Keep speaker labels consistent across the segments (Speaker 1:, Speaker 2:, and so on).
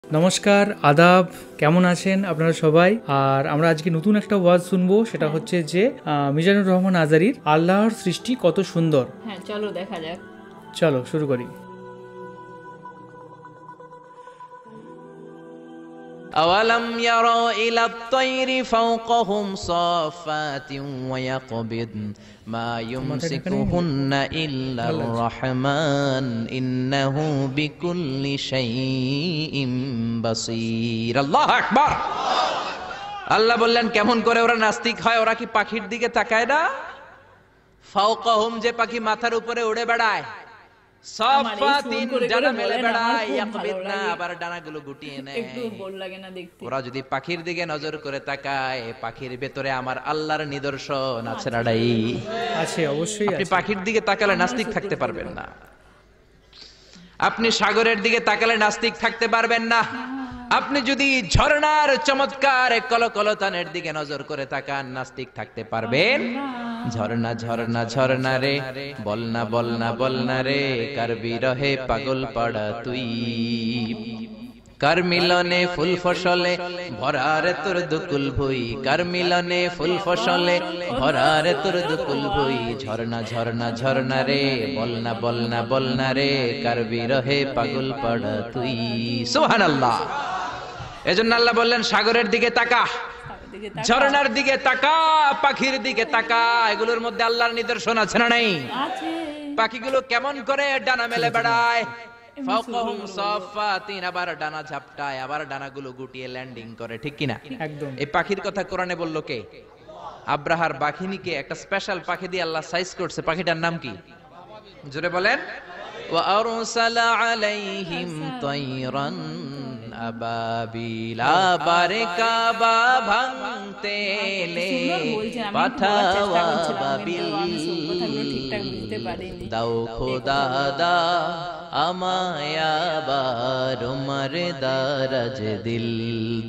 Speaker 1: নমস্কার, আদাব, কেমন আছেন আপনারা সবাই? আর আমরা আজকে নতুন একটা ওয়াজ শুনবো, সেটা হচ্ছে যে মিজানুর রহমান আজারির আল্লাহর সৃষ্টি কত সুন্দর।
Speaker 2: হ্যাঁ, চলো দেখা যাক।
Speaker 1: চলো শুরু করি।
Speaker 3: أولم يروا إلى الطير فوقهم صافات ويقبضن ما يمسكهن إلا الرحمن إنه بكل شيء بصير الله أكبر আল্লাহ বললেন কেমন করে ওরা নাস্তিক হয়, ওরা কি পাখির দিকে তাকায় না? ফাওকাহুম, যে পাখি মাথার উপরে উড়ে বেড়ায়, সাফাতিন ডানা মেলে বেড়ায়, ইয়াকবিদনা আবার ডানাগুলো গুটিয়ে নেয়।
Speaker 2: একটু বোর লাগে না দেখতে?
Speaker 3: ওরা যদি পাখির দিকে নজর করে তাকায়, পাখির ভেতরে আমার আল্লাহর নিদর্শন আছে না নাই?
Speaker 1: আছে, অবশ্যই
Speaker 3: আপনি
Speaker 1: আছে।
Speaker 3: পাখির দিকে তাকালে নাস্তিক থাকতে পারবেন না, আপনি সাগরের দিকে তাকালে নাস্তিক থাকতে পারবেন না, আপনি যদি ঝর্ণার চমৎকার কলকলতানের দিকে নজর করে তাকান নাস্তিক থাকতে পারবেন? ঝর্ণা ঝর্ণা ঝর্ণা রে, বলনা বলনা বলনা রে, কার বিরহে পাগল পাড়া তুই, কার মিলনে ফুল ফসলে ভরারে তোর দুকুল ভুই, কার মিলনে ফুল ফসলে ভরারে তোর দুকুল ভুই, ঝর্ণা ঝর্ণা ঝর্ণা রে, বলনা বলনা বলনা রে, কার বিরহে পাগল পাড়া তুই। সুবহানাল্লাহ। এজন্য আল্লাহ বললেন সাগরের দিকে তাকা, ঝর্ণার দিকে তাকা, পাখির দিকে তাকা, এগুলোর মধ্যে আল্লাহর নিদর্শন আছে না নাই?
Speaker 2: আছে।
Speaker 3: পাখিগুলো কেমন করে ডানা মেলে বেড়ায়, ফাওকাহুম সাফাতিন, আবার ডানা ঝাপটায়, আবার ডানাগুলো গুটিয়ে ল্যান্ডিং করে, ঠিক কিনা?
Speaker 1: একদম।
Speaker 3: এই পাখির কথা কোরআনে বলল কে? আব্রাহার বাঘিনীকে একটা স্পেশাল পাখি দিয়ে আল্লাহ সাইজ করছে। পাখিটার নাম কি? জোরে বলেন। ওয়া আরসালা আলাইহিম তায়রান আবাবিলা, বারে কাবা ভাঙতে এলে পাঠাওয়া বাবিল, দাও খোদা দা আমায় আবার উমর দারাজ দিল,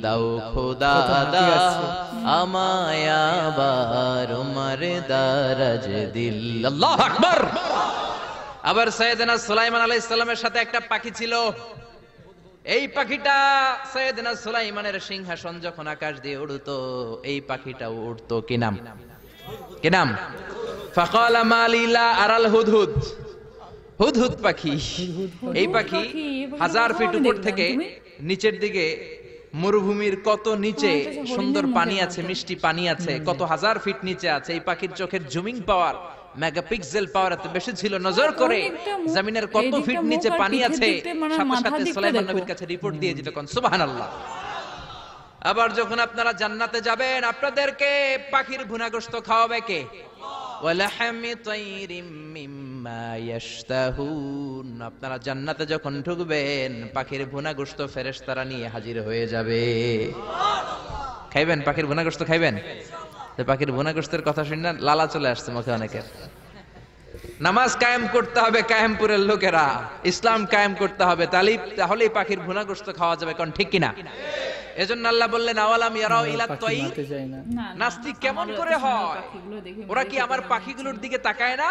Speaker 3: দাও খোদা দা আমায় আবার উমর দারাজ দিল। আল্লাহু আকবার। আবার সাইয়েদনা সুলাইমান আলাইহিস সালামের সাথে একটা পাখি ছিল। এই পাখিটা সাইয়েদনা সুলাইমানের সিংহাসন যখন আকাশ দিয়ে উড়তো, এই পাখিটাও উড়তো। কি নাম? কি নাম? ফাকালা মালিলা আরাল হুদহুদ, হুদহুদ পাখি। এই পাখি 1000 ফিট উপর থেকে নিচের দিকে, মরুভূমির কত নিচে সুন্দর পানি আছে, মিষ্টি পানি আছে, কত 1000 ফিট নিচে আছে। এই পাখির চোখের জুমিং পাওয়ার, মেগাপিক্সেল পাওয়ার এত বেশি ছিল, নজর করে জমিনের কত ফিট নিচে পানি আছে সাথে সাথে সুলাইমান নবীর কাছে রিপোর্ট দিয়ে যেত। কোন সুবহানাল্লাহ। আবার যখন আপনারা জান্নাতে যাবেন, আপনাদেরকে পাখির ভুনাগোশত খাওয়াবে কে? ওয়ালাহামি তাইরিম মিম্মা ইয়াশতাহুন। আপনারা জান্নাতে যখন ঢুকবেন, পাখির ভুনাগোশত ফেরেশতারা নিয়ে হাজির হয়ে যাবে। খাইবেন? পাখির ভুনাগোশত খাইবেন? পাখির ভুনাগোশতের কথা শুনে লালা চলে আসছে মুখে অনেকের। নামাজ কায়েম করতে হবে কায়েমপুরের লোকেরা, ইসলাম কায়েম করতে হবে, তাহলেই পাখির ভুনাগোশত খাওয়া যাবে। কোন ঠিক কিনা? এজন্য আল্লাহ বললেন আওয়ালাম ইয়ারাউ ইলা তাইর। নাস্তিক কেমন করে হয়? ওরা কি আমার পাখিগুলোর দিকে তাকায় না?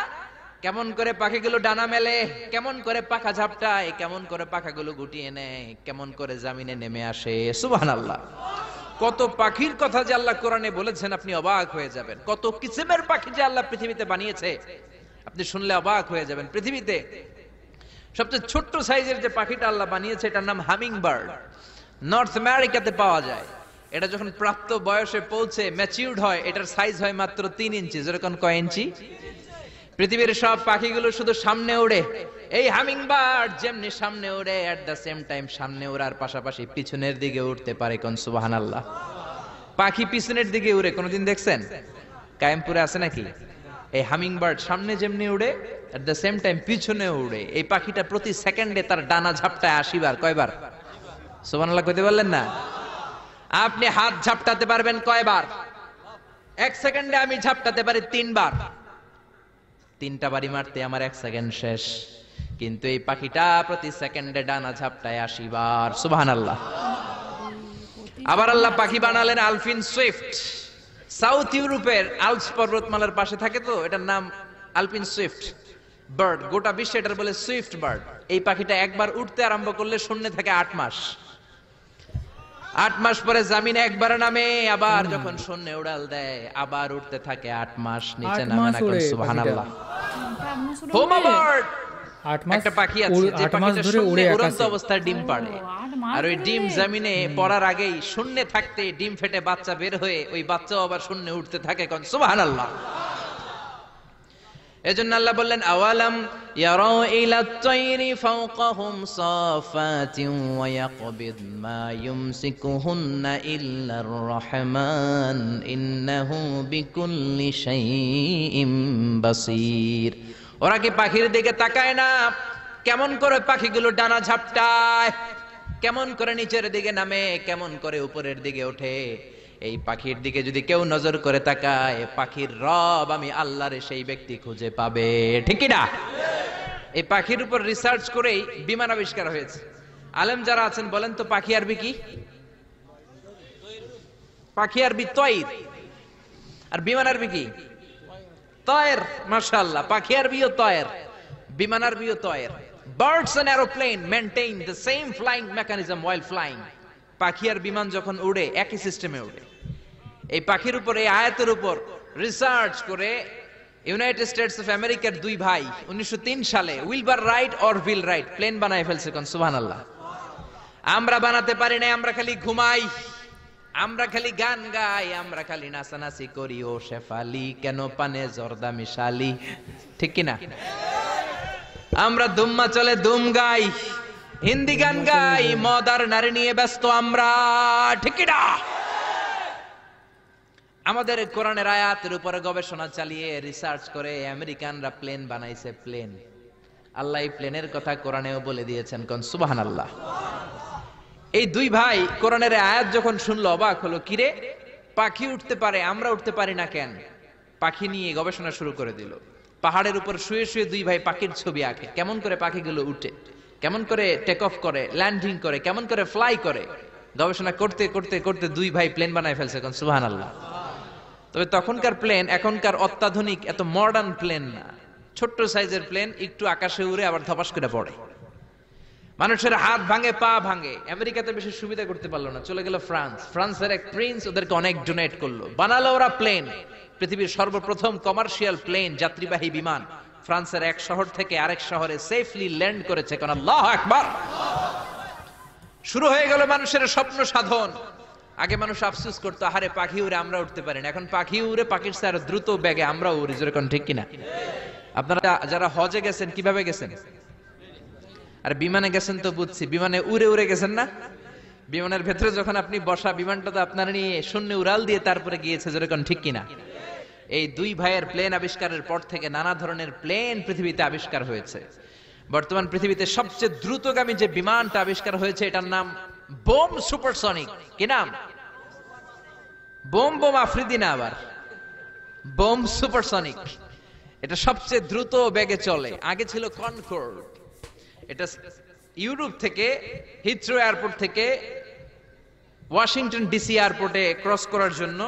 Speaker 3: কেমন করে পাখিগুলো ডানা মেলে, কেমন করে পাখা ঝাপটায়, কেমন করে পাখাগুলো গুটিয়ে নেয়, কেমন করে জমিনে নেমে আসে। সুবহানাল্লাহ। কত পাখির কথা যে আল্লাহ কোরআনে বলেছেন, আপনি অবাক হয়ে যাবেন। কত কিসিমের পাখি যে আল্লাহ পৃথিবীতে বানিয়েছে, আপনি শুনলে অবাক হয়ে যাবেন। পৃথিবীতে সবচেয়ে ছোট্ট সাইজের যে পাখিটা আল্লাহ বানিয়েছে, এটার নাম হামিং বার্ড। নর্থ আমেরিকাতে পাওয়া যায়। এটা যখন প্রাপ্ত বয়সে পৌঁছে ম্যাচিউরড হয়, এটার সাইজ হয় মাত্র 3 ইঞ্চি। যেরকম কয় ইঞ্চি? পৃথিবীর সব পাখিগুলো শুধু সামনে ওড়ে, এই হামিং বার্ড যেমনি সামনে ওড়ে, এট দ্য সেম টাইম সামনে ওড়ার পাশাপাশি পিছনের দিকে উঠতে পারে। কোন সুবহানাল্লাহ। পাখি পিছনের দিকে উড়ে কোনদিন দেখছেন? কায়েমপুরে আছে নাকি? এই হামিং বার্ড সামনে যেমনি উড়ে, এট দ্য সেম টাইম পিছনে উড়ে। এই পাখিটা প্রতি সেকেন্ডে তার ডানা ঝাপটায় 80 বার। কয়বার? সুবহানাল্লাহ কইতে পারলেন না? আপনি হাত ঝাপটাতে পারবেন কয়বার? 1 সেকেন্ডে আমি ঝাপটাতে পারি 3 বার। 3টা বাড়ি মারতে আমার 1 সেকেন্ড শেষ, কিন্তু এই পাখিটা প্রতি সেকেন্ডে ডানা ঝাপটায় 80 বার। সুবহানাল্লাহ। আবার আল্লাহ পাখি বানালেন আলফিন সুইফট। সাউথ ইউরোপের আল্পস পর্বতমালার পাশে থাকে, তো এটার নাম আলপিন সুইফট বার্ড। গোটা বিশ্বে এটার বলে সুইফট বার্ড। এই পাখিটা একবার উঠতে আরম্ভ করলে শূন্যে থাকে 8 মাস। 8 মাস পরে জামিনে একবার নামে, আবার যখন শূন্যে উড়াল দেয় আবার উঠতে থাকে। 8 মাস নিচে
Speaker 1: 8
Speaker 3: নামে
Speaker 1: মাস
Speaker 3: না,
Speaker 1: ওড়ে
Speaker 3: সুবহানাল্লাহ।
Speaker 2: পাখিটা।
Speaker 3: হোমাবার্ড
Speaker 1: 8 মাস
Speaker 3: একটা পাখি আছে যে
Speaker 1: 8 মাস
Speaker 3: পাখিটা
Speaker 1: ধরে উড়ে
Speaker 3: শূন্যে উড়ন্ত
Speaker 1: আকাশে।
Speaker 3: অবস্থায় ডিম পাড়ে,
Speaker 2: 8 মাস
Speaker 3: আর ওই ডিম
Speaker 2: ধরে?
Speaker 3: জমিনে পড়ার আগেই শূন্যে থাকতে ডিম ফেটে বাচ্চা বের হয়ে ওই বাচ্চাও আবার শূন্যে উঠতে থাকে। কোন সুবহানাল্লাহ। এজন্য আল্লাহ বললেন আওয়ালাম ইয়ারাউ ইলাত তায়রি ফাওকাহুম সাফাতিন ওয়া ইয়াকবিদ মা ইউমসিকুহুন্না ইল্লার রহমান ইন্নাহু বিকুল্লি শাইইন বাসীর। ওরা কি পাখির দিকে তাকায় না? কেমন করে পাখিগুলো ডানা ঝাপটায়, কেমন করে নিচের দিকে নামে, কেমন করে উপরের দিকে ওঠে। এই পাখির দিকে যদি কেউ নজর করে তাকায়, পাখির রব আমি আল্লাহর সেই ব্যক্তি খুঁজে পাবে, ঠিক কি না? এই পাখির উপর রিসার্চ করেই বিমান আবিষ্কার হয়েছে। আলেম যারা আছেন বলেন তো পাখি আরবি কি? পাখি আরবি তয়র, আর বিমান আরবি কি? তয়র। মাশাআল্লাহ, পাখি আরবিও তয়র, বিমান RBO তয়র। Birds and aeroplane maintain the same flying mechanism while flying. পাখি আর বিমান যখন উড়ে একই সিস্টেমে উড়ে। এই পাখির উপর, এই আয়াতের উপর রিসার্চ করে ইউনাইটেড স্টেটস অফ আমেরিকার দুই ভাই 1903 সালে Wilbur Wright Orville Wright plane বানায় ফেলছে। কোন সুবহানাল্লাহ। আমরা বানাতে পারি না, আমরা খালি ঘুমাই, আমরা খালি গান গাই, আমরা খালি নাচানাচি করি। ও শেফালি কেন পানে জর্দা মিশালি, ঠিক কি না? আমরা দুম্মা চলে দুম গাই, হিন্দি গান গাই, মদ আর নারী নিয়ে ব্যস্ত আমরা, ঠিক কি না? আমাদের কোরআনের আয়াতের উপরে গবেষণা চালিয়ে রিসার্চ করে আমেরিকানরা প্লেন বানাইছে। প্লেন, আল্লাহ এই প্লেনের কথা কোরআনেও বলে দিয়েছেন। কোন সুবহানাল্লাহ। এই দুই ভাই কোরআনের আয়াত যখন শুনলো অবাক হলো, কিরে পাখি উঠতে পারে, আমরা উঠতে পারি না কেন? পাখি নিয়ে গবেষণা শুরু করে দিল। পাহাড়ের উপর শুয়ে শুয়ে দুই ভাই পাখির ছবি আঁকে, কেমন করে পাখিগুলো উঠে, কেমন করে টেক অফ করে, ল্যান্ডিং করে, কেমন করে ফ্লাই করে। গবেষণা করতে করতে করতে দুই ভাই প্লেন বানায় ফেলছে। কোন সুবহানাল্লাহ। তবে তখনকার প্লেন এখনকার অত্যাধুনিক এত মডার্ন প্লেন না, ছোট্ট সাইজের প্লেন, একটু আকাশে উড়ে আবার ধপাস করে পড়ে। মানুষের হাত ভাঙে, পা ভাঙে। আমেরিকাতে বেশি সুবিধা করতে পারলো না, চলে গেল ফ্রান্স। ফ্রান্সের এক প্রিন্স ওদেরকে অনেক ডোনেট করলো, বানালো ওরা প্লেন। পৃথিবীর সর্বপ্রথম কমার্শিয়াল প্লেন, যাত্রীবাহী বিমান ফ্রান্সের এক শহর থেকে আরেক শহরে সেফলি ল্যান্ড করেছে। কারণ আল্লাহু আকবার। শুরু হয়ে গেল মানুষের স্বপ্ন সাধন। আগে মানুষ আফসোস করতো, আহারে পাখি উড়ে আমরা উঠতে পারি না। এখন পাখি উড়ে, পাখির চেয়ে আরো দ্রুত বেগে আমরা উড়ি। যেরকম, ঠিক কিনা? আপনারা যারা হজে গেছেন কিভাবে গেছেন? আর বিমানে গেছেন তো বুঝছি, বিমানে উড়ে উড়ে গেছেন না? বিমানের ভেতরে যখন আপনি বসা, বিমানটা তো আপনারা নিয়ে শূন্য উড়াল দিয়ে তারপরে গিয়েছে। যেরকম, ঠিক কিনা? এই দুই ভাইয়ের প্লেন আবিষ্কারের পর থেকে নানা ধরনের প্লেন পৃথিবীতে আবিষ্কার হয়েছে। বর্তমান পৃথিবীতে সবচেয়ে দ্রুতগামী যে বিমানটা আবিষ্কার হয়েছে এটার নাম বোম সুপারসনিক। কি নাম? বোম বোম আফ্রিদি না, আবার বোম সুপারসনিক। এটা সবচেয়ে দ্রুত বেগে চলে। আগে ছিল কনকর্ড। এটা ইউরোপ থেকে, হিথ্রো এয়ারপোর্ট থেকে ওয়াশিংটন ডিসি এয়ারপোর্টে ক্রস করার জন্য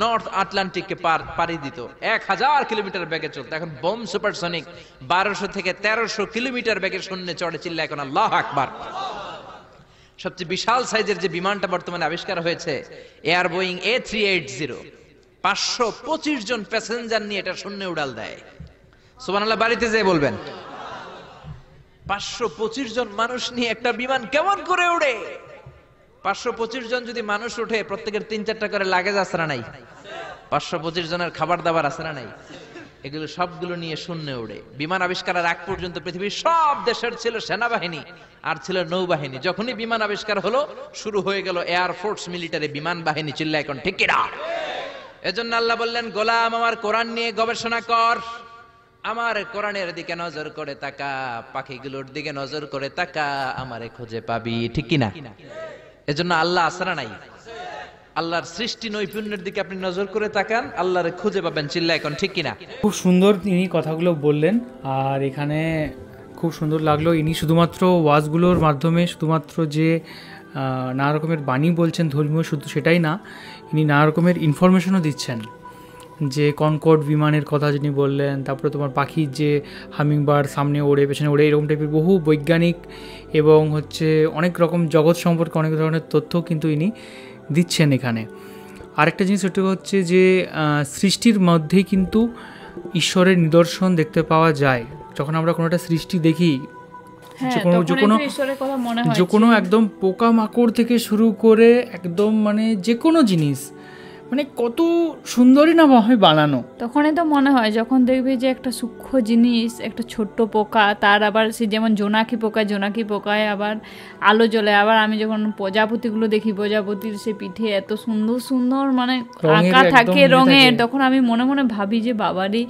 Speaker 3: নর্থ আটলান্টিককে পাড়ি দিত। 1000 কিলোমিটার বেগে চলতো। এখন বোম সুপারসনিক 1200 থেকে 1300 কিলোমিটার বেগে শূন্যে চড়ে, চিল্লা এখন আল্লাহু আকবার। সবচেয়ে বিশাল সাইজের যে বিমানটা বর্তমানে আবিষ্কার হয়েছে, এয়ার বোয়িং A380, 525 জন প্যাসেঞ্জার নিয়ে এটা শূন্যে উড়াল দেয়। সুবহানাল্লাহ। বাড়িতে যেয়ে বলবেন 525 জন মানুষ নিয়ে একটা বিমান কেমন করে উড়ে? 525 জন যদি মানুষ উঠে, প্রত্যেকের 3-4টা করে লাগেজ আছে না নাই? 525 জনের খাবার দাবার আছে না নাই? এগুলো সবগুলো নিয়ে শূন্যে উড়ে। বিমান আবিষ্কারের আগ পর্যন্ত পৃথিবীর সব দেশের ছিল সেনাবাহিনী আর ছিল নৌবাহিনী। যখনই বিমান আবিষ্কার হলো, শুরু হয়ে গেল এয়ার ফোর্স, মিলিটারি, বিমান বাহিনী, চিল্লা এখন, ঠিক কি না? এজন্য আল্লাহ বললেন, গোলাম আমার কোরআন নিয়ে গবেষণা কর, আমার কোরআনের দিকে নজর করে তাকা, পাখিগুলোর দিকে নজর করে তাকা, আমারে খুঁজে পাবি, ঠিক কি না? এজন্য আল্লাহ আসরা নাই, আল্লাহর সৃষ্টি নৈপুণ্যের দিকে আপনি নজর করে তাকান, আল্লাহরে খুঁজে পাবেন, চিল্লা এখন, ঠিক কিনা?
Speaker 1: খুব সুন্দর তিনি কথাগুলো বললেন। আর এখানে খুব সুন্দর লাগলো, ইনি শুধুমাত্র ওয়াজগুলোর মাধ্যমে শুধুমাত্র যে নানা রকমের বাণী বলছেন ধর্মীয়, শুধু সেটাই না, ইনি নানা রকমের ইনফরমেশনও দিচ্ছেন। যে কনকর্ড বিমানের কথা যিনি বললেন, তারপরে তোমার পাখির যে হামিংবার্ড সামনে ওড়ে পেছনে ওড়ে, এরকম টাইপের বহু বৈজ্ঞানিক এবং হচ্ছে অনেক রকম জগৎ সম্পর্কে অনেক ধরনের তথ্য কিন্তু ইনি দিচ্ছেন এখানে। আরেকটা জিনিস ওটা হচ্ছে যে সৃষ্টির মধ্যেই কিন্তু ঈশ্বরের নিদর্শন দেখতে পাওয়া যায়। যখন আমরা কোনো একটা সৃষ্টি দেখি, যে কোনো একদম পোকামাকড় থেকে শুরু করে একদম মানে যে কোনো জিনিস মানে কত সুন্দরই না হয় বানানো,
Speaker 2: তখনই তো মনে হয় যখন দেখবে যে একটা সূক্ষ্ম জিনিস, একটা ছোট্ট পোকা, তার আবার সে যেমন জোনাকি পোকায় আবার আলো জ্বলে। আবার আমি যখন প্রজাপতিগুলো দেখি, প্রজাপতির সে পিঠে এত সুন্দর সুন্দর মানে আঁকা থাকে রঙের, তখন আমি মনে মনে ভাবি যে বাবারই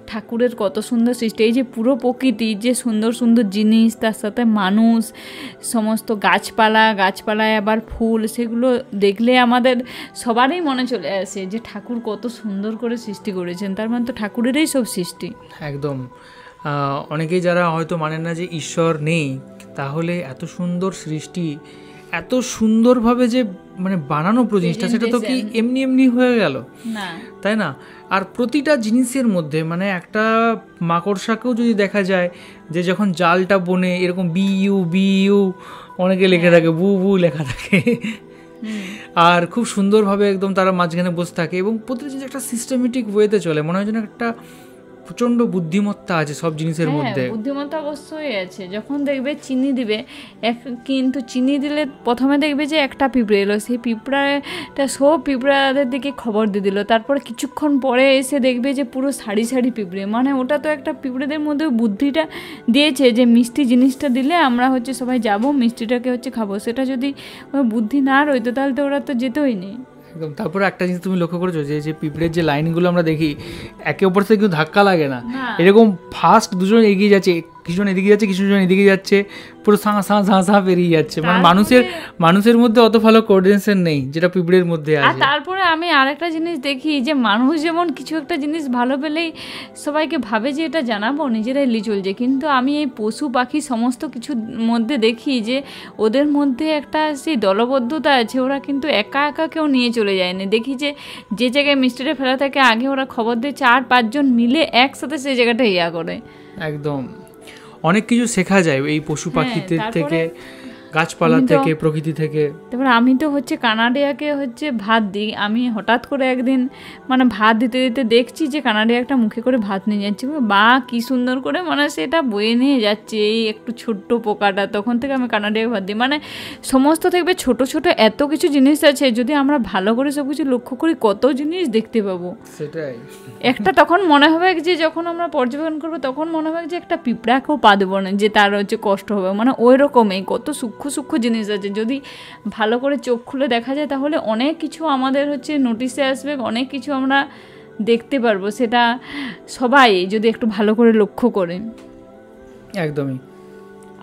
Speaker 2: ঠাকুরের কত সুন্দর সৃষ্টি। এই যে পুরো প্রকৃতি, যে সুন্দর সুন্দর জিনিস, তার সাথে মানুষ, সমস্ত গাছপালায় আবার ফুল, সেগুলো দেখলে আমাদের সবারই মনে চলে আসে যে ঠাকুর কত সুন্দর করে সৃষ্টি করেছেন। তার মানে তো ঠাকুরেরই সব সৃষ্টি।
Speaker 1: একদম। অনেকেই যারা হয়তো মানেন না যে ঈশ্বর নেই, তাহলে এত সুন্দর সৃষ্টি, এত সুন্দরভাবে যে মানে বানানো জিনিসটা, সেটা তো কি এমনি এমনি হয়ে গেল
Speaker 2: না,
Speaker 1: তাই না? আর প্রতিটা জিনিসের মধ্যে মানে একটা মাকড়সাকেও যদি দেখা যায় যে যখন জালটা বনে এরকম বিইউ অনেকে লেখা থাকে, বু লেখা থাকে, আর খুব সুন্দরভাবে একদম তারা মাঝখানে বসে থাকে এবং প্রতিটা জিনিস একটা সিস্টেমেটিক ওয়েতে চলে। মনে হয় যেন একটা প্রচণ্ড বুদ্ধিমত্তা আছে সব জিনিসের মধ্যে।
Speaker 2: বুদ্ধিমত্তা অবশ্যই আছে। যখন দেখবে চিনি দিবে, কিন্তু চিনি দিলে প্রথমে দেখবে যে একটা পিঁপড়ে এলো, সেই পিঁপড়াটা সব পিঁপড়াদের দিকে খবর দিয়ে দিল। তারপরে কিছুক্ষণ পরে এসে দেখবে যে পুরো সারি পিঁপড়ে, মানে ওটা তো একটা পিঁপড়েদের মধ্যে বুদ্ধিটা দিয়েছে যে মিষ্টি জিনিসটা দিলে আমরা হচ্ছে সবাই যাব, মিষ্টিটাকে হচ্ছে খাবো। সেটা যদি বুদ্ধি না রইতো তাহলে তো ওরা তো যেতই নেই
Speaker 1: একদম। তারপরে একটা জিনিস তুমি লক্ষ্য করেছো যে পিঁপড়ের যে লাইনগুলো আমরা দেখি, একে অপর থেকে কিন্তু ধাক্কা লাগে না, এরকম ফাস্ট দুজন এগিয়ে যাচ্ছে, কিছুজন এদিকে যাচ্ছে, কিছুজন এদিকে যাচ্ছে, পুরো সাঁ পেরিয়ে যাচ্ছে। মানে মানুষের মধ্যে অত ভালো কোঅর্ডিনেশন নেই যেটা পিঁপড়ের মধ্যে আছে।
Speaker 2: আর তারপরে আমি আরেকটা জিনিস দেখি যে মানুষ যেমন কিছু একটা জিনিস ভালো পেলেই সবাইকে ভাবে যে এটা জানাবো, নিজেরাই চলছে, কিন্তু আমি এই পশু পাখি সমস্ত কিছুর মধ্যে দেখি যে ওদের মধ্যে একটা সেই দলবদ্ধতা আছে। ওরা কিন্তু একা কেউ নিয়ে চলে যায়নি। দেখি যে জায়গায় মিষ্টিটা ফেলা থাকে আগে ওরা খবর দিয়ে 4-5 জন মিলে একসাথে সেই জায়গাটা ইয়া করে।
Speaker 1: একদম, অনেক কিছু শেখা যায় এই পশু পাখিদের থেকে, গাছপালা থেকে, প্রকৃতি থেকে।
Speaker 2: তারপরে আমি তো হচ্ছে কানাডিয়াকে হচ্ছে ভাত দিই। আমি হঠাৎ করে একদিন মানে ভাত দিতে দিতে দেখছি যে কানাডিয়া একটা মুখে করে ভাত নিয়ে যাচ্ছে, বা কি সুন্দর করে মানে সেটা বয়ে নিয়ে যাচ্ছে এই একটু ছোট্ট পোকাটা। তখন থেকে আমি কানাডিয়াকে ভাত দিই। মানে সমস্ত দেখবে ছোট ছোট এত কিছু জিনিস আছে, যদি আমরা ভালো করে সব কিছু লক্ষ্য করি কত জিনিস দেখতে পাবো।
Speaker 1: সেটাই
Speaker 2: একটা তখন মনে হবে যে যখন আমরা পর্যবেক্ষণ করবো তখন মনে হবে যে একটা পিঁপড়াকেও পা দেবো না, যে তার হচ্ছে কষ্ট হবে। মানে ওই রকমই কত সূক্ষ্ম জিনিস আছে, যদি ভালো করে চোখ খুলে দেখা যায় তাহলে অনেক কিছু আমাদের হচ্ছে নোটিসে আসবে, অনেক কিছু আমরা দেখতে পারবো। সেটা সবাই যদি একটু ভালো করে লক্ষ্য করে।
Speaker 1: একদমই।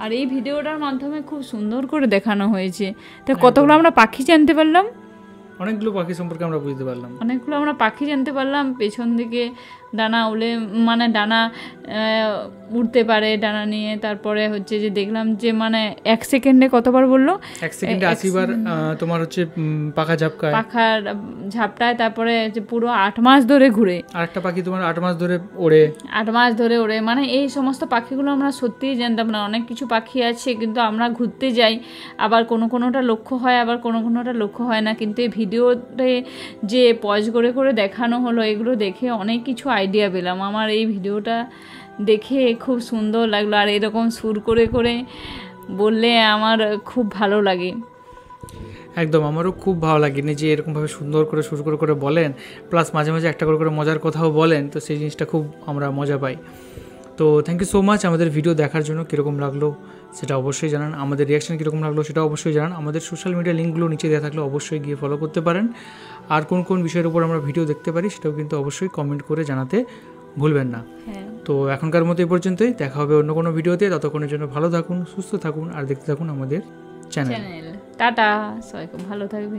Speaker 2: আর এই ভিডিওটার মাধ্যমে খুব সুন্দর করে দেখানো হয়েছে। তো কতগুলো আমরা পাখি জানতে পারলাম,
Speaker 1: অনেকগুলো পাখি সম্পর্কে আমরা বুঝতে পারলাম,
Speaker 2: অনেকগুলো আমরা পাখি জানতে পারলাম। পেছন দিকে ডানা উলে মানে ডানা উড়তে পারে, ডানা নিয়ে। তারপরে হচ্ছে যে দেখলাম যে মানে 1 সেকেন্ডে কতবার বললো,
Speaker 1: 1 সেকেন্ডে 80 বার তোমার হচ্ছে পাখার
Speaker 2: ঝাপটায়। তারপরে যে পুরো 8 মাস ধরে ঘুরে।
Speaker 1: আরেকটা পাখি তোমার 8 মাস ধরে ওড়ে,
Speaker 2: 8 মাস ধরে ওড়ে। মানে এই সমস্ত পাখিগুলো আমরা সত্যিই জানতাম না। অনেক কিছু পাখি আছে কিন্তু আমরা ঘুরতে যাই, আবার কোনোটা লক্ষ্য হয়, আবার কোনোটা লক্ষ্য হয় না। কিন্তু এই ভিডিওতে যে পজ করে দেখানো হলো, এগুলো দেখে অনেক কিছু আইডিয়া পেলাম। আমার এই ভিডিওটা দেখে খুব সুন্দর লাগলো, আর এরকম সুর করে বললে আমার খুব ভালো লাগে।
Speaker 1: একদম, আমারও খুব ভালো লাগে যে এরকমভাবে সুন্দর করে সুর করে বলেন, প্লাস মাঝে মাঝে একটা করে মজার কথাও বলেন, তো সেই জিনিসটা খুব আমরা মজা পাই। তো থ্যাংক ইউ সো মাচ আমাদের ভিডিও দেখার জন্য। কীরকম লাগলো সেটা অবশ্যই জানান, আমাদের রিয়াকশান কীরকম লাগলো সেটা অবশ্যই জানান। আমাদের সোশ্যাল মিডিয়া লিঙ্কগুলো নিচে দেওয়া থাকলে অবশ্যই গিয়ে ফলো করতে পারেন। আর কোন বিষয়ের উপর আমরা ভিডিও দেখতে পারি সেটাও কিন্তু অবশ্যই কমেন্ট করে জানাতে ভুলবেন না। তো এখনকার মতো এই পর্যন্তই, দেখা হবে অন্য কোনো ভিডিওতে। ততক্ষণের জন্য ভালো থাকুন, সুস্থ থাকুন, আর দেখতে থাকুন আমাদের চ্যানেল।
Speaker 2: টাটা, সবাই খুব ভালো থাকবে।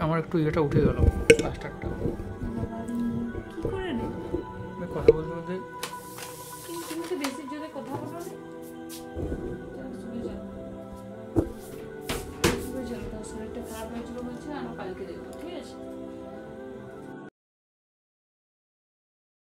Speaker 1: আমার একটু ইয়েটা উঠে গেল, প্লাস্টারটা।